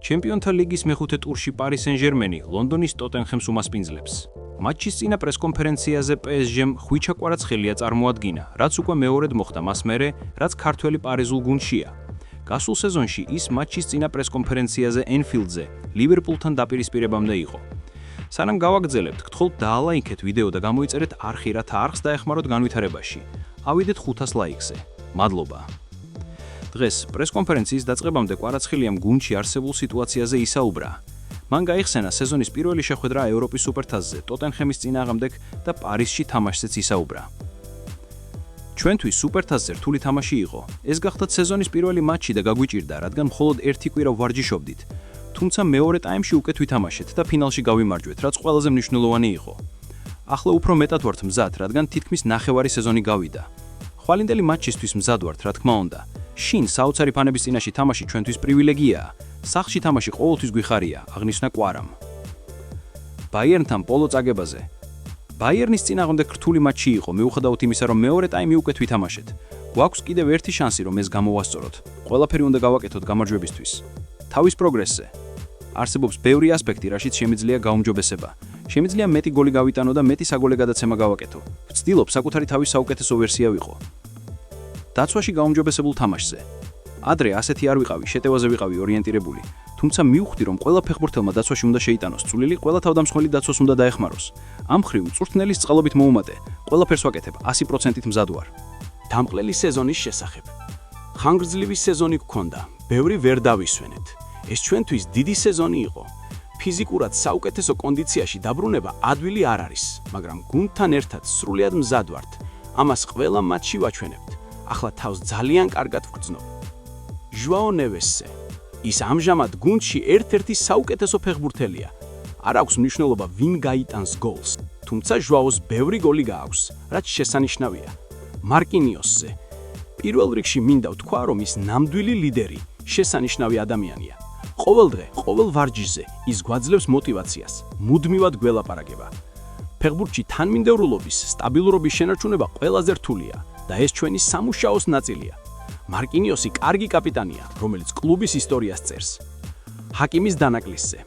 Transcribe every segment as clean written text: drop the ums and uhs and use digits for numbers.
ჩემპიონთა ლიგის მეხუთე ტურში პარი სენ-ჟერმენი ლონდონის ტოტენჰემს უმასპინძლებს. მატჩის წინა პრესკონფერენციაზე PSG-მ ხვიჩა კვარაცხელია წარმოადგინა, რაც უკვე მეორედ მოხდა მას მერე, რაც ქართველი პარიზულ გუნდშია. გასულ სეზონში ის მატჩის წინა პრესკონფერენციაზე ენფილდზე ლივერპულთან დაპირისპირებამდე იყო. სანამ გავაგრძელებთ, გთხოვთ დაალაიქეთ ვიდეო და გამოიწერეთ არხი, რათა არხს დაეხმაროთ განვითარებაში. ავიდეთ 500 ლაიქზე. მადლობა. დღეს პრესკონფერენციის დაწყებამდე კვარაცხელიამ გუნდში არსებულ სიტუაციაზე ისაუბრა. მან გაიხსენა სეზონის პირველი შეხვედრა ევროპის სუპერთასზე ტოტენჰემის წინააღმდეგ და პარიზში თამაშზეც ისაუბრა. ჩვენთვის სუპერთასზე რთული თამაში იყო. ეს გახდათ სეზონის პირველი მატჩი და გაგვიჭირდა, რადგან მხოლოდ ერთი კვირა ვარჯიშობდით. თუმცა მეორე ტაიმში უკეთ ვითამაშეთ და ფინალში გავიმარჯვეთ, რაც ყველაზე მნიშვნელოვანი იყო. ახლა უფრო მეტად ვართ მზად, რადგან თითქმის ნახევარი სეზონი გავიდა. ხვალინდელი მატჩისთვის მზად ვართ, რა თქმა უნდა. შინ საოცარი ფანების წინაშე თამაში ჩვენთვის პრივილეგიაა. სახლში თამაში ყოველთვის გვიხარია, აღნიშნა კვარამ. ბაიერნთან პოლო წაგებაზე. ბაიერნის წინააღმდეგ რთული მატჩი იყო, მიუხედავად იმისა, რომ მეორე ტაიმი უკეთ ვითამაშეთ. გვაქვს კიდევ ერთი შანსი, რომ ეს გამოვასწოროთ. ყველაფერი უნდა გავაკეთოთ გამარჯვებისთვის. თავის პროგრესზე. არსებობს ბევრი ასპექტი, რაშიც შემიძლია გაუმჯობესება. შემიძლია მეტი გოლი გავიტანო და მეტი საგოლე გადაცემა გავაკეთო. ვცდილობ საკუთარი თავის საუკეთესო ვერსია ვიყო. დაცვაში გაუმჯობესებულ თამაშზე. ადრე ასეთი არ ვიყავი, შეტევაზე ვიყავი ორიენტირებული, თუმცა მივხვდი, რომ ყველა ფეხბურთელმა დაცვაში უნდა შეიტანოს წვლილი, ყველა თავდამსხმელი დაცვას უნდა დაეხმაროს. ამ მხრივ მწვრთნელის წყალობით მოუმატე, ყველაფერს ვაკეთებ 100%-ით მზად ვარ. დამყლელი სეზონის შესახებ. ხანგრძლივი სეზონი გქონდა, ბევრი ვერ დავისვენეთ. ეს ჩვენთვის დიდი სეზონი იყო. ფიზიკურად საუკეთესო კონდიციაში დაბრუნება ადვილი არ არის, მაგრამ გუნდთან ერთად სრულიად მზად ვართ. ამას ყველა მატჩში ვაჩვენებთ. ახლა თავს ძალიან კარგად ვგრძნობ. ჟუაო ნევესზე. ის ამჟამად გუნდში ერთ-ერთი საუკეთესო ფეხბურთელია. არ აქვს მნიშვნელობა ვინ გაიტანს გოლს, თუმცა ჟუაოს ბევრი გოლი გააქვს, რაც შესანიშნავია. მარკინიოსზე. პირველ რიგში მინდა ვთქვა, რომ ის ნამდვილი ლიდერი, შესანიშნავი ადამიანია. ყოველ დღე, ყოველ ვარჯიშზე ის გვაძლევს мотивაციას, მუდმივად გველაპარაკება. ფეხბურთში თანმიმდევრულობის, სტაბილურობის შენარჩუნება ყველაზე რთულია და ეს ჩვენი სამუშაოს ნაწილია. მარკინიოსი კარგი კაპიტანია, რომელიც კლუბის ისტორიას წერს. ჰაკიმის დანაკლისზე.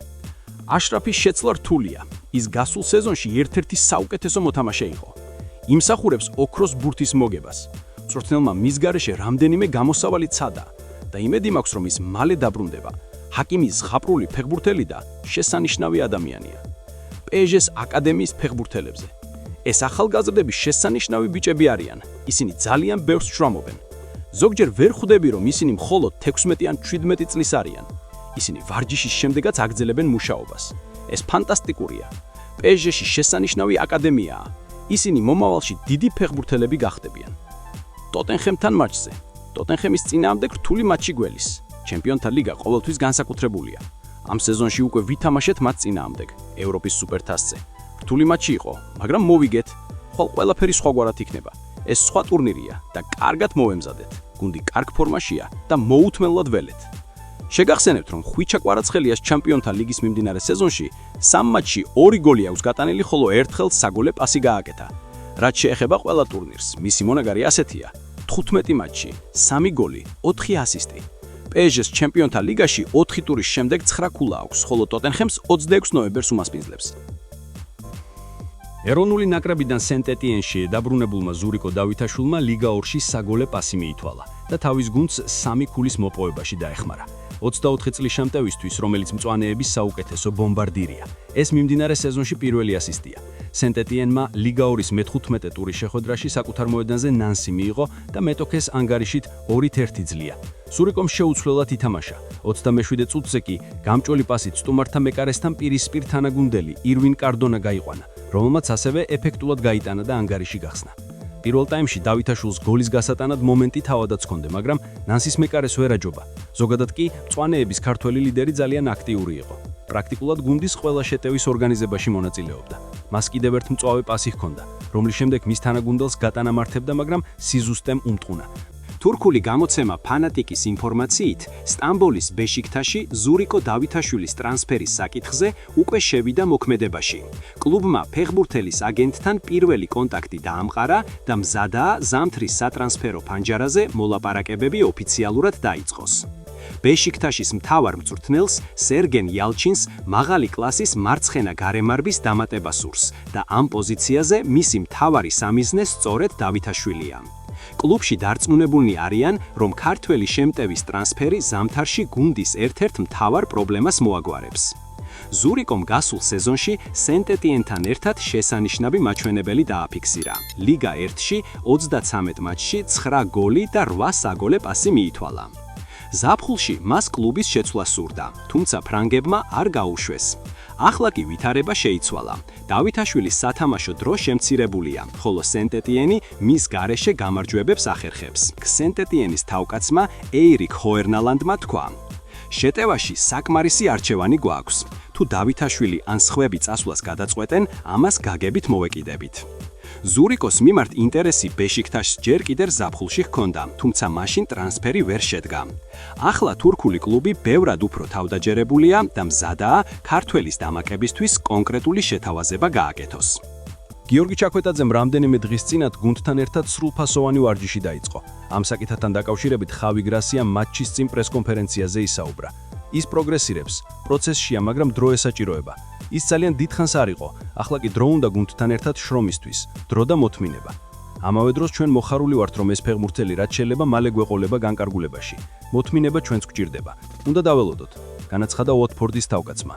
აშრაფის შეცვლა რთულია. ის გასულ სეზონში ერთ-ერთი საუკეთესო მოთამაშე იყო. იმსახურებს ოქროს ბურთის მოგებას. მწვრთნელმა მის გარეშე რამდენიმე გამოსავალი ცადა და იმედი მაქვს, რომ ის მალე დაბრუნდება. ჰაკიმი ზღაპრული ფეხბურთელი და შესანიშნავი ადამიანია. PSG-ს აკადემიის ფეხბურთელებზე. ეს ახალგაზრდები შესანიშნავი ბიჭები არიან. ისინი ძალიან ბევრს შრომობენ. ზოგჯერ ვერ ხვდები, რომ ისინი მხოლოდ 16 ან 17 წლის არიან. ისინი ვარჯიშის შემდეგაც აგრძელებენ მუშაობას. ეს ფანტასტიკურია. PSG-ში შესანიშნავი აკადემიაა. ისინი მომავალში დიდი ფეხბურთელები გახდებიან. ტოტენჰემთან მატჩზე. ტოტენჰემის წინააღმდეგ რთული მატჩი გველის. ჩემპიონთა ლიგა ყოველთვის განსაკუთრებულია. ამ სეზონში უკვე ვითამაშეთ მათ წინააღმდეგ, ევროპის სუპერთასზე. რთული მატჩი იყო, მაგრამ მოვიგეთ, ხოლ ყველაფერი სხვაგვარად იქნება. ეს სხვა ტურნირია და კარგად მოვემზადეთ. გუნდი კარგ ფორმაშია და მოუთმენლად ველეთ. შეგახსენებთ, რომ ხვიჩა კვარაცხელიას ჩემპიონთა ლიგის მიმდინარე სეზონში 3 მატჩში 2 გოლი აქვს გატანილი, ხოლო ერთხელ საგოლე პასი გააკეთა. რაც შეეხება ყველა ტურნირს, მისი მონაგარი ასეთია: 15 მატჩში 3 გოლი, 4 ასისტი. PSG-ს ჩემპიონთა ლიგაში 4 ტურის შემდეგ 9 ქულა აქვს, ხოლო ტოტენჰემს 26 ნოემბერს უმასპინძლებს. ეროვნული ნაკრებიდან სენტ-ეტიენში დაბრუნებულმა ზურიკო დავითაშვილმა ლიგა 2-ში საგოლე პასი მიითვალა და თავის გუნდს 3 ქულის მოპოვებაში დაეხმარა. 24 წლის შემტევისთვის, რომელიც მწვანეების საუკეთესო ბომბარდირია. ეს მიმდინარე სეზონში პირველი ასისტია. სენტ-ეტიენმა ლიგა 2-ის მე-15 ტურის შეხვედრაში საკუთარ მოედანზე ნანსი მიიღო და მეტოქეს ანგარიშით 2-1 ძლია. ზურიკომ შეუცვლელად ითამაშა. 27 წუთზე კი გამჭოლი პასით სტუმართა მეკარესთან პირისპირ თანაგუნდელი ირვინ კარდონა გაიყვანა, რომელმაც ასევე ეფექტურად გაიტანა და ანგარიში გახსნა. პირველ ტაიმში დავითაშვილს გოლის გასატანად მომენტი თავადაც ჰქონდა, მაგრამ ნანსის მეკარეს ვერ აჯობა. ზოგადად კი მწვანეების ქართველი ლიდერი ძალიან აქტიური იყო. პრაქტიკულად გუნდის ყველა შეტევის ორგანიზებაში მონაწილეობდა. მას კიდევ ერთ მწვავე პასი ჰქონდა, რომლის შემდეგ მის თანაგუნდელს გატანა მართებდა, მაგრამ სიზუსტემ უმტყუნა. თურქული გამოცემა ფანატიკის ინფორმაციით, სტამბოლის ბეშიქტაში ზურიკო დავითაშვილის ტრანსფერის საკითხზე უკვე შევიდა მოქმედებაში. კლუბმა ფეხბურთელის აგენტთან პირველი კონტაქტი დაამყარა და მზადაა ზამთრის სატრანსფერო ფანჯარაზე მოლაპარაკებები ოფიციალურად დაიწყოს. ბეშიქტაშის მთავარ მწვრთნელს სერგენ იალჩინს მაღალი კლასის მარცხენა გარემარბის დამატება სურს და ამ პოზიციაზე მისი მთავარი სამიზნე სწორედ დავითაშვილია. კლუბში დარწმუნებულნი არიან, რომ ქართველი შემტევის ტრანსფერი ზამთარში გუნდის ერთ-ერთ მთავარ პრობლემას მოაგვარებს. ზურიკომ გასულ სეზონში სენტ-ეტიენთან ერთად შესანიშნავი მაჩვენებელი დააფიქსირა. ლიგა 1-ში 33 მატჩში 9 გოლი და 8 საგოლე პასი მიითვალა. ზაფხულში მას კლუბის შეცვლა სურდა, თუმცა ფრანგებმა არ გაუშვეს. ახლა კი ვითარება შეიცვალა. დავითაშვილის სათამაშო დრო შემცირებულია, ხოლო სენტ-ეტიენი მის გარეშე გამარჯვებებს ახერხებს. სენტ-ეტიენის თავკაცმა ეირიკ ჰოერნალანდმა თქვა: შეტევაში საკმარისი არჩევანი გვაქვს. თუ დავითაშვილი ან სხვები წასვლას გადაწყვეტენ, ამას გაგებით მოვეკიდებით. ზურიკოს მიმართ ინტერესი ბეშიქტაშს ჯერ კიდევ ზაფხულში ჰქონდა, თუმცა მაშინ ტრანსფერი ვერ შედგა. ახლა თურქული კლუბი ბევრად უფრო თავდაჯერებულია და მზადაა ქართველის დამაკებისთვის კონკრეტული შეთავაზება გააკეთოს. გიორგი ჩაქვეტაძემ რამდენიმე დღის წინათ გუნდთან ერთად სრულფასოვანი ვარჯიში დაიწყო. ამ საკითხთან დაკავშირებით ხავი გრასიამ მატჩის წინ პრესკონფერენციაზე ისაუბრა. ის პროგრესირებს, პროცესშია, მაგრამ დრო ესაჭიროება. ის ძალიან დიდხანს არ იყო, ახლა კი დრო უნდა გუნდთან ერთად შრომისთვის, დრო და მოთმინება. ამავე დროს ჩვენ მოხარული ვართ, რომ ეს ფეხბურთელი რაც შეიძლება მალე გვეყოლება განკარგულებაში. მოთმინება ჩვენც გვჭირდება. უნდა დაველოდოთ, განაცხადა უოტფორდის თავკაცმა.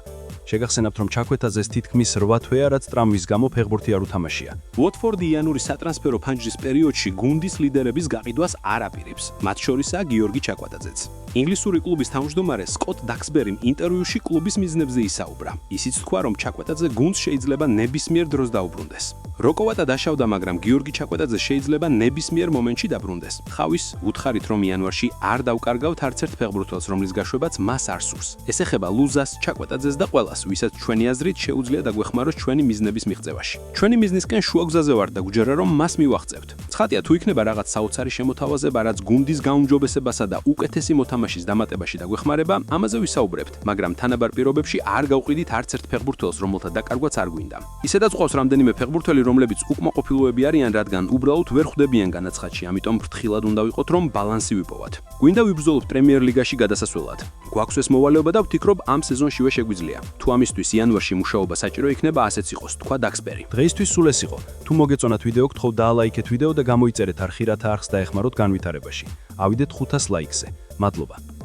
შეგახსენებთ, რომ ჩაქვეტაძეს თითქმის 8 თვეა, რაც ტრამვის გამო ფეხბურთი არ უთამაშია. უოტფორდი იანურის სატრანსფერო ფანჯრის პერიოდში გუნდის ლიდერების გაყიდვას არ აპირებს, მათ შორისაა გიორგი ჩაკვეტაძეც. ინგლისური კლუბის თავმჯდომარე სკოტ დაქსბერიმ ინტერვიუში კლუბის მიზნებზე ისაუბრა. ისიც თქვა, რომ ჩაკვეტაძე გუნდს შეიძლება ნებისმიერ დროს დაუბრუნდეს. როკოვატა დაშავდა, მაგრამ გიორგი ჩაკვეტაძე შეიძლება ნებისმიერ მომენტში დაბრუნდეს. ხავის უთხარით, რომ იანვარში არ დავკარგავთ არც ერთ ფეხბურთელს, რომლის გაშვებაც მას არ სურს. ეს ეხება ლუზას, ჩაკვეტაძეს და ყველას, ვისაც ჩვენი აზრით შეუძლია დაგვეხმაროს ჩვენი მიზნების მიღწევაში. ჩვენი მიზნისკენ შუაგზაზე ვართ და გვჯერა, რომ მას მივაღწევთ. ცხადია, თუ იქნება რაღაც საოცარი შემოთავაზება, რაც გუნდის გაუმჯობესებასა და უკეთესი მოთამაშის დამატებაში დაგვეხმარება, ამაზე ვისაუბრებთ, მაგრამ თანაბარ პირობებში არ გავყიდით არც ერთ ფეხბურთელს, რომელთა დაკარგვაც არ გვინდა. ისედაც ყავს რამდენიმე ფეხბურთელი, რომლებიც უკმაყოფილოები არიან, რადგან უბრალოდ ვერ ხვდებიან განაცხადში, ამიტომ ფრთხილად უნდა ვიყოთ, რომ ბალანსი ვიპოვოთ. გვინდა ვიბრძოლოთ პრემიერ ლიგაში გადასასვლელად. გვაქვს ეს მოვალეობა და ვთქვით, ამ სეზონშივე შეგვიძლია. თუ ამისთვის იანვარში მუშაობა საჭირო იქნება, ასეც იყოს, თქვა დაქსბერი. დღეისთვის სულ ეს იყო. თუ მოგეწონათ ვიდეო, გთხოვთ დაალაიქეთ ვიდეო და გამოიწერეთ არხი, რათა არხს დაეხმაროთ განვითარებაში. ავიდეთ 500 ლაიქზე. მადლობა.